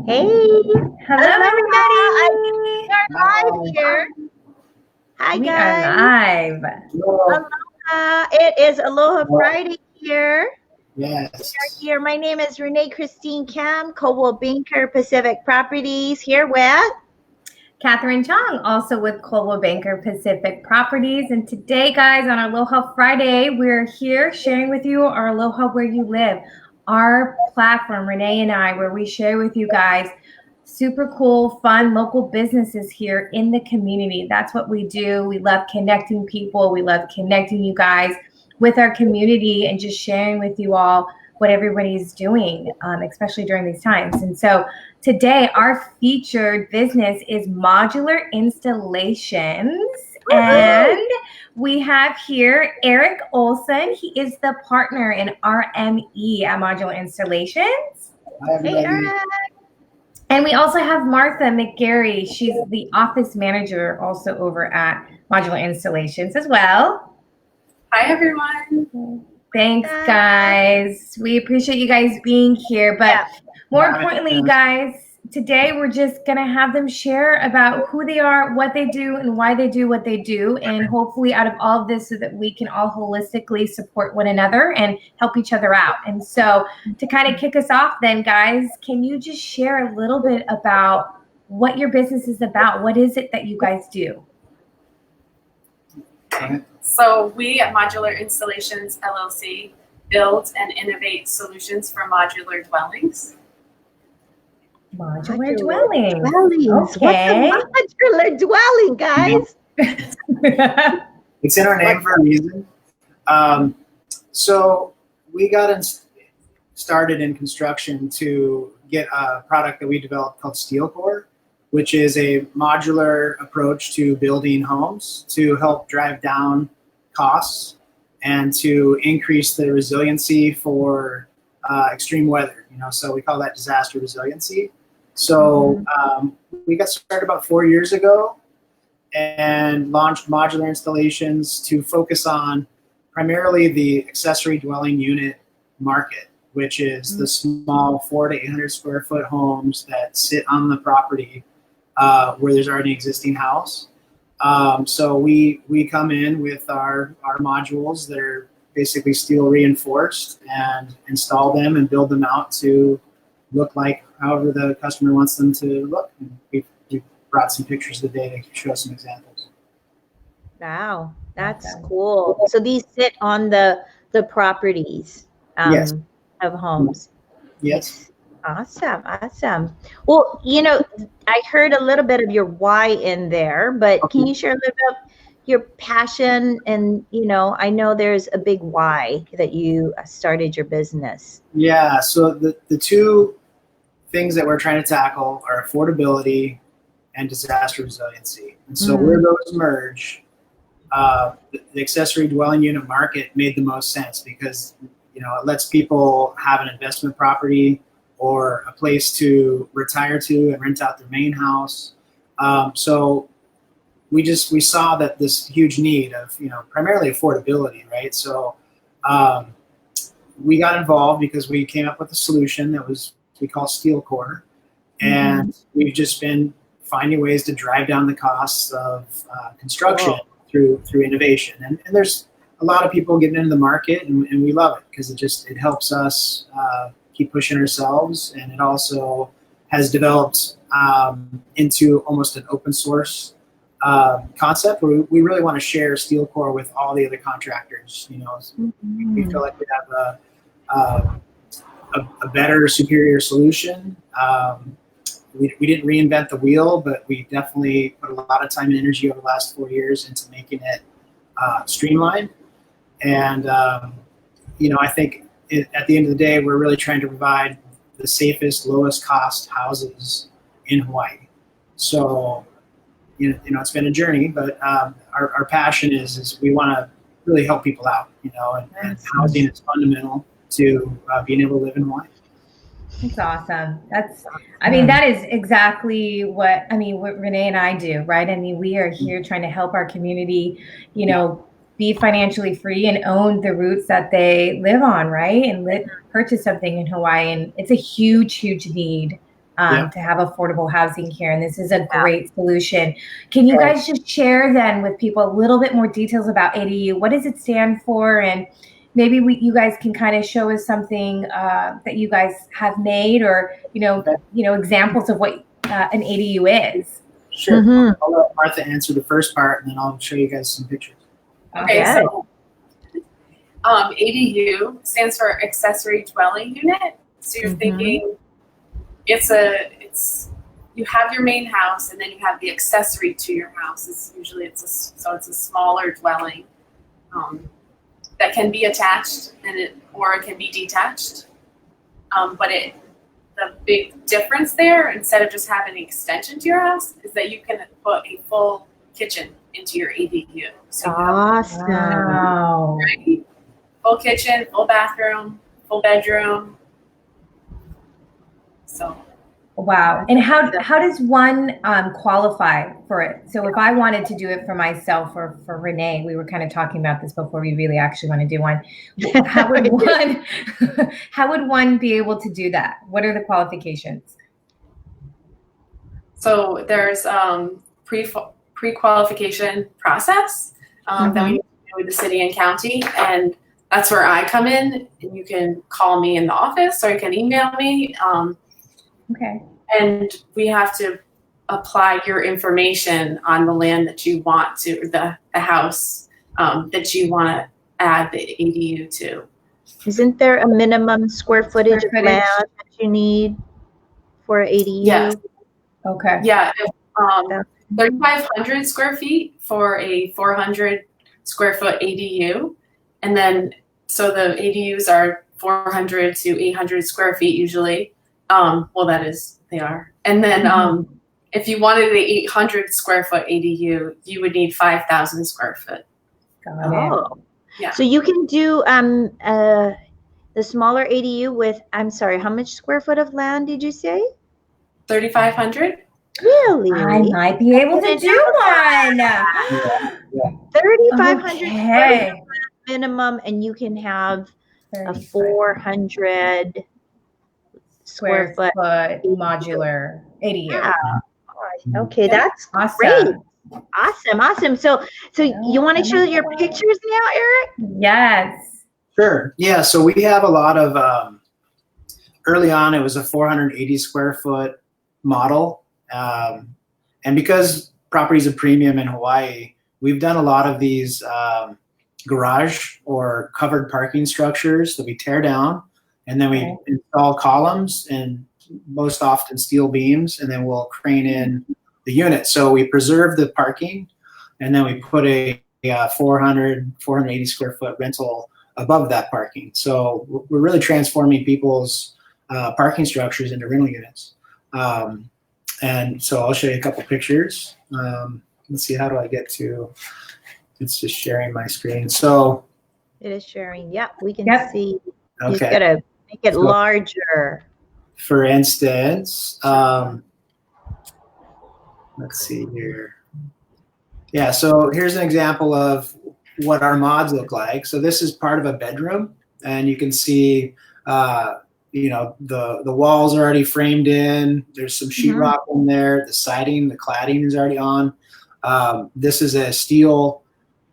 Hey, Hello, everybody. everybody. We are live here. Hi, We guys. are live. Aloha. It is Aloha Friday here. Yes. Here. My name is Renee Christine Kam, Coldwell Banker Pacific Properties, here with Catherine Chong, also with Coldwell Banker Pacific Properties. And today, guys, on Aloha Friday, we're here sharing with you our Aloha Where You Live, our platform, Renee and I, where we share with you guys super cool, fun local businesses here in the community. That's what we do. We love connecting people. We love connecting you guys with our community and just sharing with you all what everybody's doing, especially during these times. And so today, our featured business is Modular Installations. And we have here Eric Olson. He is the partner in RME at Modular Installations. Hi, everybody. Hey, Eric. And we also have Martha McGarry. She's the office manager also over at Modular Installations as well. Hi, everyone. Thanks, guys. We appreciate you guys being here. But more importantly, guys, today we're just going to have them share about who they are, what they do, and why they do what they do. And hopefully out of all of this so that we can all holistically support one another and help each other out. And so to kind of kick us off then, guys, can you just share a little bit about what your business is about? What is it that you guys do? So we at Modular Installations LLC build and innovate solutions for modular dwellings. Modular dwelling. Okay. What's a modular dwelling, guys? It's in our name for a reason. So we got started in construction to get a product that we developed called SteelCORE, which is a modular approach to building homes to help drive down costs and to increase the resiliency for extreme weather. So we call that disaster resiliency. So we got started about 4 years ago and launched Modular Installations to focus on primarily the accessory dwelling unit market, which is the small 400 to 800 square foot homes that sit on the property where there's already an existing house. So we come in with our modules that are basically steel reinforced and install them and build them out to look like however the customer wants them to look. And we brought some pictures of the day to show some examples. Wow, that's cool. So these sit on the properties Yes. of homes. Yes. Awesome. Well, I heard a little bit of your why in there, but can you share a little bit of your passion? And, I know there's a big why that you started your business. Yeah, so the two things that we're trying to tackle are affordability and disaster resiliency. And so where those merge, the accessory dwelling unit market made the most sense because, it lets people have an investment property or a place to retire to and rent out their main house. So we saw that this huge need of, primarily affordability, right? So we got involved because we came up with a solution that we call SteelCORE. And we've just been finding ways to drive down the costs of construction through innovation. And there's a lot of people getting into the market and we love it because it helps us keep pushing ourselves, and it also has developed into almost an open source concept where we really want to share SteelCORE with all the other contractors. We feel like we have a better, superior solution. We didn't reinvent the wheel, but we definitely put a lot of time and energy over the last 4 years into making it streamlined. And I think at the end of the day, we're really trying to provide the safest, lowest cost houses in Hawaii. So, it's been a journey, but our passion is we want to really help people out, and housing is fundamental to being able to live in Hawaii. That's awesome. That is exactly what Renee and I do, right? We are here trying to help our community, be financially free and own the roots that they live on, right? And purchase something in Hawaii. And it's a huge, huge need to have affordable housing here. And this is a great solution. Can you guys just share then with people a little bit more details about ADU? What does it stand for? And maybe you guys can kind of show us something that you guys have made, or examples of what an ADU is. Sure. I'll let Martha answer the first part, and then I'll show you guys some pictures. Okay, so ADU stands for accessory dwelling unit. So you're thinking you have your main house, and then you have the accessory to your house. It's a smaller dwelling that can be attached or it can be detached. But the big difference there, instead of just having an extension to your house, is that you can put a full kitchen into your ADU. So awesome. Right? Full kitchen, full bathroom, full bedroom. So. Wow. And how does one qualify for it? So if I wanted to do it for myself or for Renee, we were kind of talking about this before we really actually want to do one. How would one be able to do that? What are the qualifications? So there's pre-qualification process that we do with the city and county, and that's where I come in. And you can call me in the office, or you can email me. Okay. And we have to apply your information on the land that you want to, the house that you want to add the ADU to. Isn't there a minimum square footage of land that you need for ADU? Yes. Okay. Yeah. 3,500 square feet for a 400 square foot ADU. And then, so the ADUs are 400 to 800 square feet usually. They are. And then if you wanted the 800 square foot ADU, you would need 5,000 square foot. Got it. Yeah. So you can do the smaller ADU with, I'm sorry, how much square foot of land did you say? 3,500. Really? I might be able to do one. 3,500 minimum, and you can have a 400 square foot modular ADU. Yeah. Okay, that's awesome. Great. Awesome. So you want to show your pictures now, Eric? Yes. Sure. Yeah. So we have a lot of early on. It was a 480 square foot model, and because property is a premium in Hawaii, we've done a lot of these garage or covered parking structures that we tear down. And then we install columns and most often steel beams, and then we'll crane in the unit. So we preserve the parking, and then we put a 480 square foot rental above that parking. So we're really transforming people's parking structures into rental units. And so I'll show you a couple pictures. Let's see, how do I get to, it's just sharing my screen. So it is sharing. Yeah, we can see. Okay. You've got to make it larger. For instance, let's see here. Yeah, so here's an example of what our mods look like. So this is part of a bedroom, and you can see, the walls are already framed in. There's some sheetrock in there. The siding, the cladding is already on. This is a steel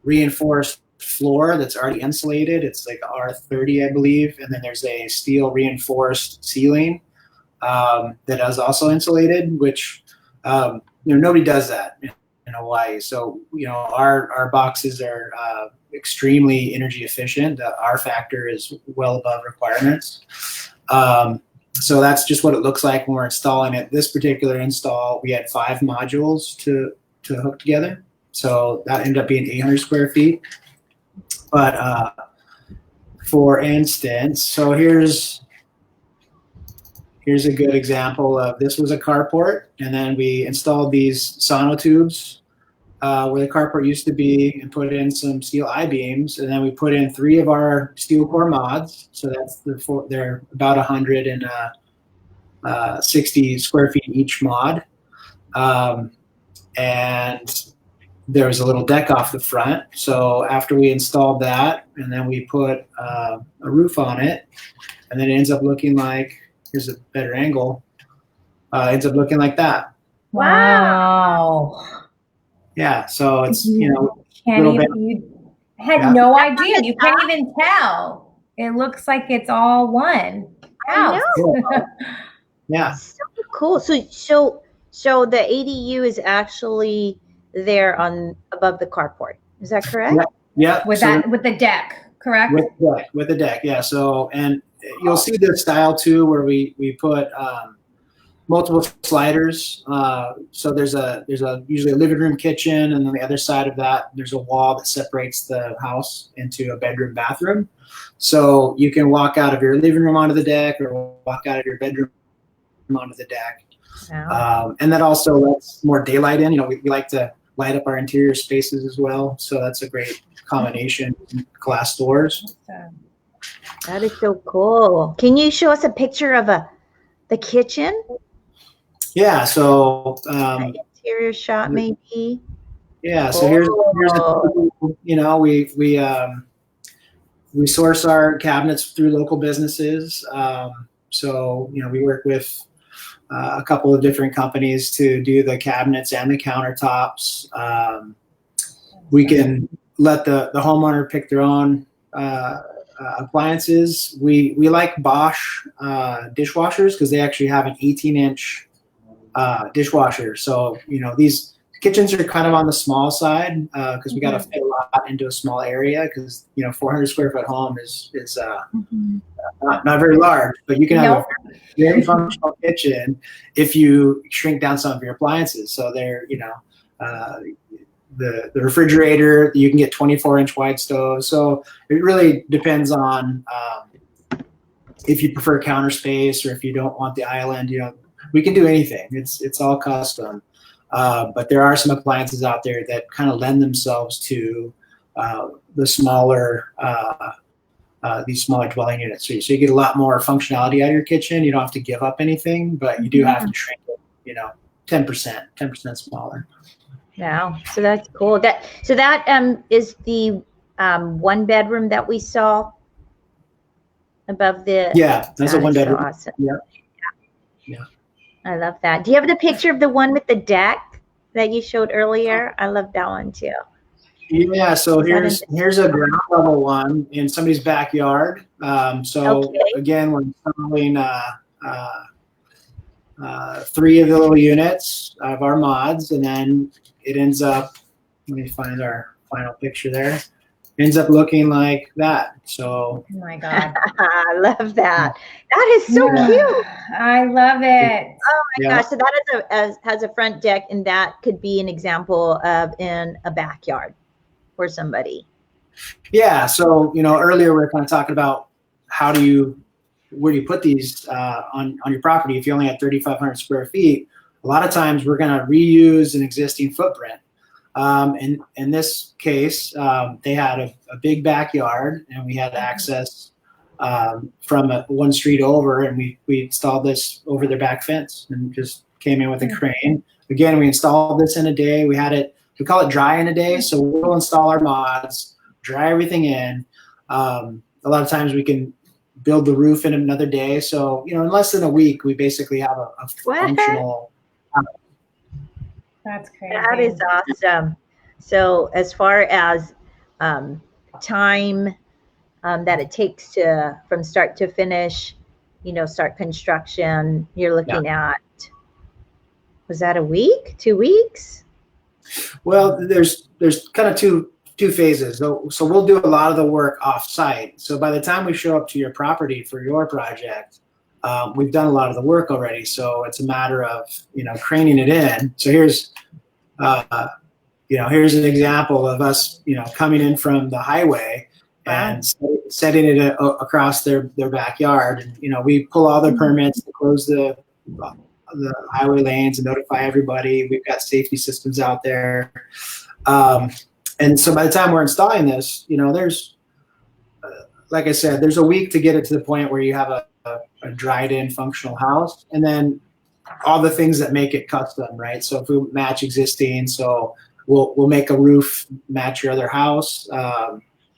reinforced floor that's already insulated. It's like R30, I believe. And then there's a steel reinforced ceiling that is also insulated, which nobody does that in Hawaii. So our boxes are extremely energy efficient. The R factor is well above requirements. So that's just what it looks like when we're installing it. This particular install, we had 5 modules to hook together. So that ended up being 800 square feet. But for instance, so here's a good example of, this was a carport, and then we installed these sonotubes where the carport used to be, and put in some steel I-beams, and then we put in 3 of our SteelCORE mods. So that's they're about 160 square feet each mod, and there was a little deck off the front. So after we installed that, and then we put a roof on it, and then it ends up looking like, here's a better angle. ends up looking like that. Wow. Yeah, so it's, you had no idea. You can't even tell. It looks like it's all one house. Yeah. So cool. So the ADU is actually there above the carport. Is that correct? Yeah. With the deck, correct? With the deck, yeah. So, and you'll see this style too, where we put multiple sliders. So there's usually a living room, kitchen, and then the other side of that, there's a wall that separates the house into a bedroom, bathroom. So you can walk out of your living room onto the deck, or walk out of your bedroom onto the deck. Wow. And that also lets more daylight in. We like to light up our interior spaces as well. So that's a great combination. Glass doors. That is so cool. Can you show us a picture of the kitchen? Yeah. So interior shot maybe. Yeah. So here's we source our cabinets through local businesses. So we work with a couple of different companies to do the cabinets and the countertops. We can let the homeowner pick their own appliances. We like Bosch dishwashers because they actually have an 18-inch dishwasher. So these kitchens are kind of on the small side because we got to fit a lot into a small area because 400 square foot home is not very large, but you can have a very functional kitchen if you shrink down some of your appliances. So they're the refrigerator, you can get 24-inch wide stoves. So it really depends on if you prefer counter space or if you don't want the island. We can do anything. It's all custom. But there are some appliances out there that kind of lend themselves to the smaller these smaller dwelling units. So you get a lot more functionality out of your kitchen. You don't have to give up anything, but you do have to shrink it, 10% smaller. Wow. So that's cool. That is the one bedroom that we saw above the. Yeah, that's a one bedroom. So awesome. Yeah. I love that. Do you have the picture of the one with the deck that you showed earlier? I love that one too. Yeah, so here's a ground level one in somebody's backyard. Again, we're installing 3 of the little units of our mods, and then it ends up, let me find our final picture there, ends up looking like that. So, oh my God. I love that. That is so cute. I love it. Oh my gosh. So that has a front deck, and that could be an example of in a backyard for somebody. Yeah. So, earlier we were kind of talking about where do you put these on your property if you only have 3,500 square feet. A lot of times we're going to reuse an existing footprint. In this case, they had a big backyard, and we had access from one street over, and we installed this over their back fence and just came in with a crane. Again, we installed this in a day. We call it dry in a day. So we'll install our mods, dry everything in. A lot of times we can build the roof in another day. So, in less than a week, we basically have a functional. That's crazy. That is awesome. So as far as time that it takes from start to finish, start construction, you're looking at, was that a week, 2 weeks? Well, there's kind of two phases. So we'll do a lot of the work off site. So by the time we show up to your property for your project, we've done a lot of the work already. So it's a matter of, craning it in. So here's an example of us, coming in from the highway and setting it across their backyard. And, we pull all the permits to close the highway lanes and notify everybody. We've got safety systems out there. And so by the time we're installing this, there's, like I said, there's a week to get it to the point where you have a dried in functional house, and then all the things that make it custom, right? So if we match existing, so we'll make a roof match your other house,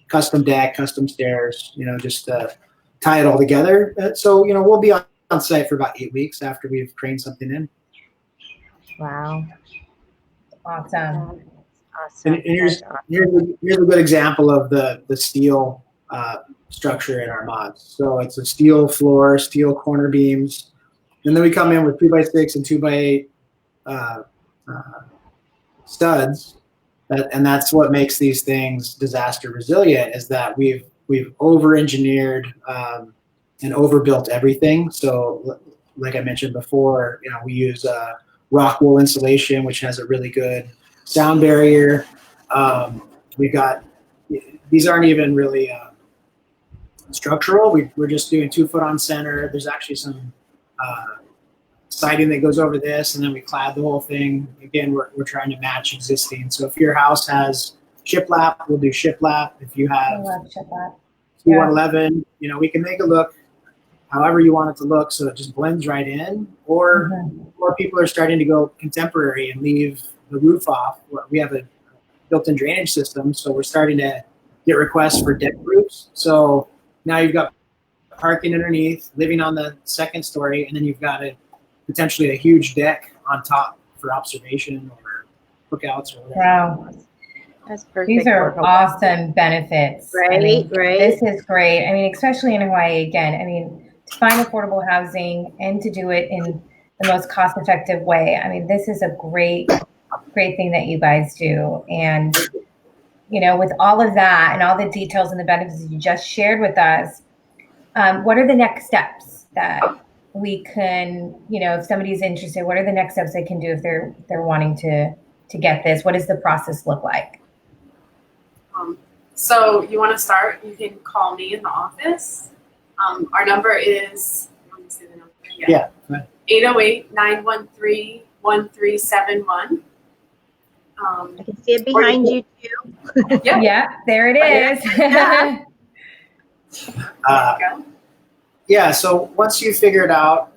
custom deck, custom stairs, just to tie it all together. So, we'll be on on site for about 8 weeks after we've craned something in. Wow. Awesome. Awesome. And here's a good example of the steel structure in our mods. So it's a steel floor, steel corner beams, and then we come in with 2x6 and 2x8 studs, and that's what makes these things disaster resilient. Is that we've over-engineered and overbuilt everything. So, like I mentioned before, we use rock wool insulation, which has a really good sound barrier. We've got, these aren't even really structural. We're just doing 2 foot on center. There's actually some siding that goes over this, and then we clad the whole thing. Again, we're trying to match existing. So if your house has shiplap, we'll do shiplap. If you have C111, we can make it look however you want it to look, so it just blends right in. Or people are starting to go contemporary and leave the roof off. We have a built-in drainage system, so we're starting to get requests for deck roofs. So now you've got parking underneath, living on the second story, and then you've got potentially a huge deck on top for observation or cookouts or whatever. Wow. That's perfect. These are awesome benefits. Right, right. This is great. I mean, especially in Hawaii, again, to find affordable housing and to do it in the most cost-effective way. I mean, this is a great thing that you guys do. And, with all of that and all the details and the benefits you just shared with us, what are the next steps that we can, if somebody's interested, what are the next steps they can do if they're wanting to get this? What does the process look like? So you want to start, you can call me in the office. Our number is, let me see the number. Yeah. 808-913-1371. I can see it behind you too. Yeah, there it is. Yeah, so once you figure it out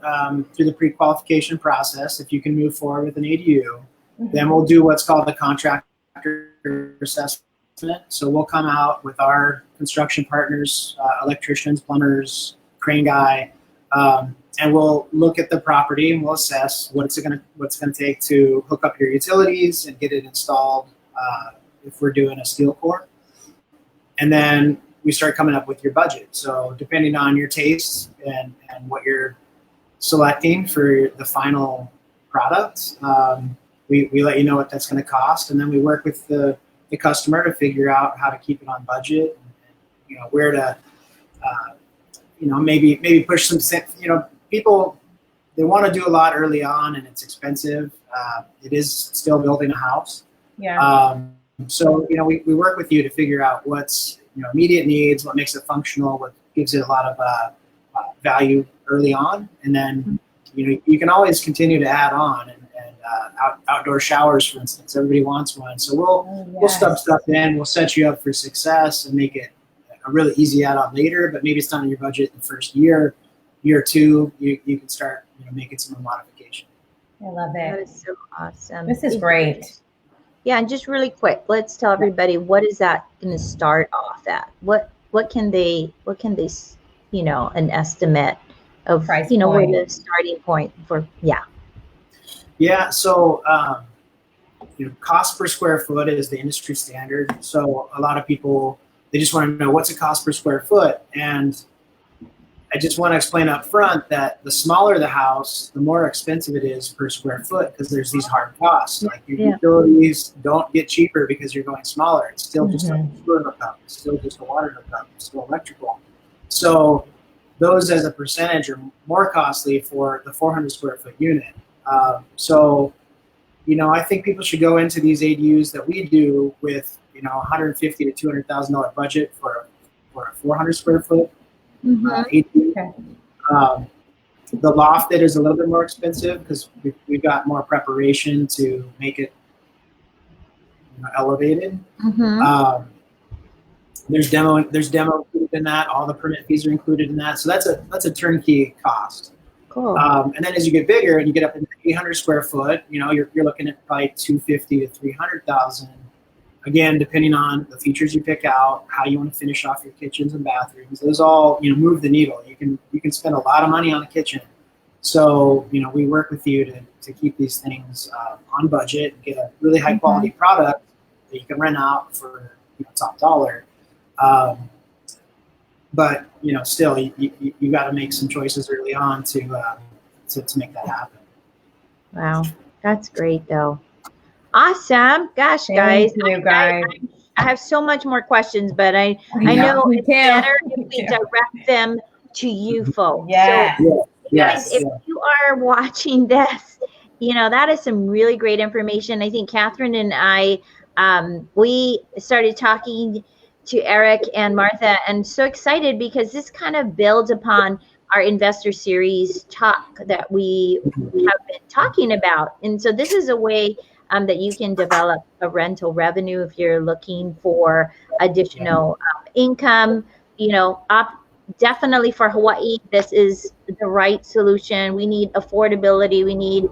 through the pre-qualification process, if you can move forward with an ADU, then we'll do what's called the contractor assessment. So we'll come out with our construction partners, electricians, plumbers, crane guy, and we'll look at the property and we'll assess what's it gonna take to hook up your utilities and get it installed if we're doing a SteelCORE. And then we start coming up with your budget. So depending on your tastes and what you're selecting for the final product, we let you know what that's going to cost, and then we work with the customer to figure out how to keep it on budget, and where to maybe push some. People, they want to do a lot early on, and it's expensive. It is still building a house. Yeah. So we work with you to figure out what's immediate needs, what makes it functional, what gives it a lot of value early on, and then you can always continue to add on. And outdoor showers, for instance, everybody wants one, so we'll stub stuff in. We'll set you up for success and make it a really easy add-on later. But maybe it's not in your budget in the first year two. You can start making some modification. I love it. That is so awesome. This is great. Yeah, and just really quick, let's tell everybody, what is that going to start off at? What can they an estimate of price where point. the starting point for Yeah, so cost per square foot is the industry standard. So a lot of people, they just want to know what's it cost per square foot. And I just want to explain up front that the smaller the house, the more expensive it is per square foot, because there's these hard costs. Like your utilities don't get cheaper because you're going smaller. It's still just a sewer hookup. It's still just a water hookup. It's still electrical. So those as a percentage are more costly for the 400 square foot unit. So I think people should go into these ADUs that we do with $150,000 to $200,000 budget for a 400 square foot ADU. Okay. The lofted is a little bit more expensive because we've got more preparation to make it elevated. There's demo included in that. All the permit fees are included in that. So that's a turnkey cost. Cool. And then as you get bigger and you get up into 800 square foot, you're looking at probably $250,000 to $300,000. Again, depending on the features you pick out, how you want to finish off your kitchens and bathrooms, those all move the needle. You can spend a lot of money on a kitchen, So, we work with you to keep these things on budget, get a really high quality product that you can rent out for top dollar. But still, you got to make some choices early on to make that happen. Wow, that's great though. Awesome. Gosh, guys. I have so much more questions, but I know it's better if we direct them to you folks. Yeah. So, guys, if you are watching this, that is some really great information. I think Catherine and I, we started talking to Eric and Martha, and so excited because this kind of builds upon our investor series talk that we have been talking about. And so this is a way that you can develop a rental revenue if you're looking for additional income. Definitely for Hawaii, this is the right solution. We need affordability. We need,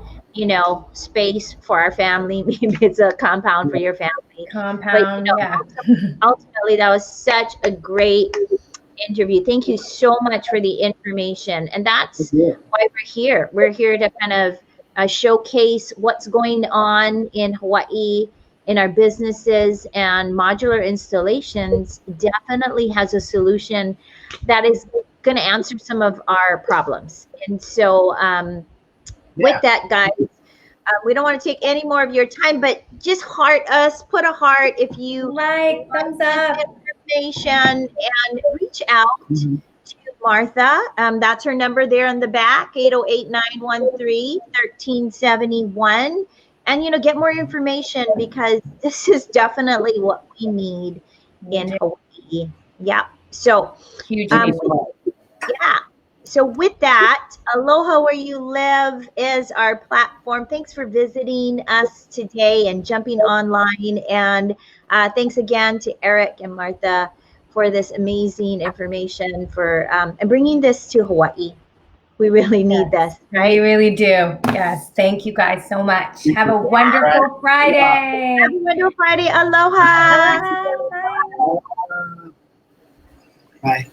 space for our family. Maybe it's a compound for your family. Ultimately, that was such a great interview. Thank you so much for the information. And that's why we're here. We're here to kind of showcase what's going on in Hawaii in our businesses, and Modular Installations definitely has a solution that is going to answer some of our problems. And so with that, guys, we don't want to take any more of your time, but just heart us, put a heart if you like, thumbs up, information, and reach out to Martha. That's her number there in the back, 808-913-1371. And, get more information, because this is definitely what we need in Hawaii. Yeah. So, So with that, Aloha Where You Live is our platform. Thanks for visiting us today and jumping online. And thanks again to Eric and Martha for this amazing information and bringing this to Hawaii. We really need this, right? We really do. Yes. Thank you guys so much. Have a wonderful Friday. Have a wonderful Friday. Aloha. Bye. Bye.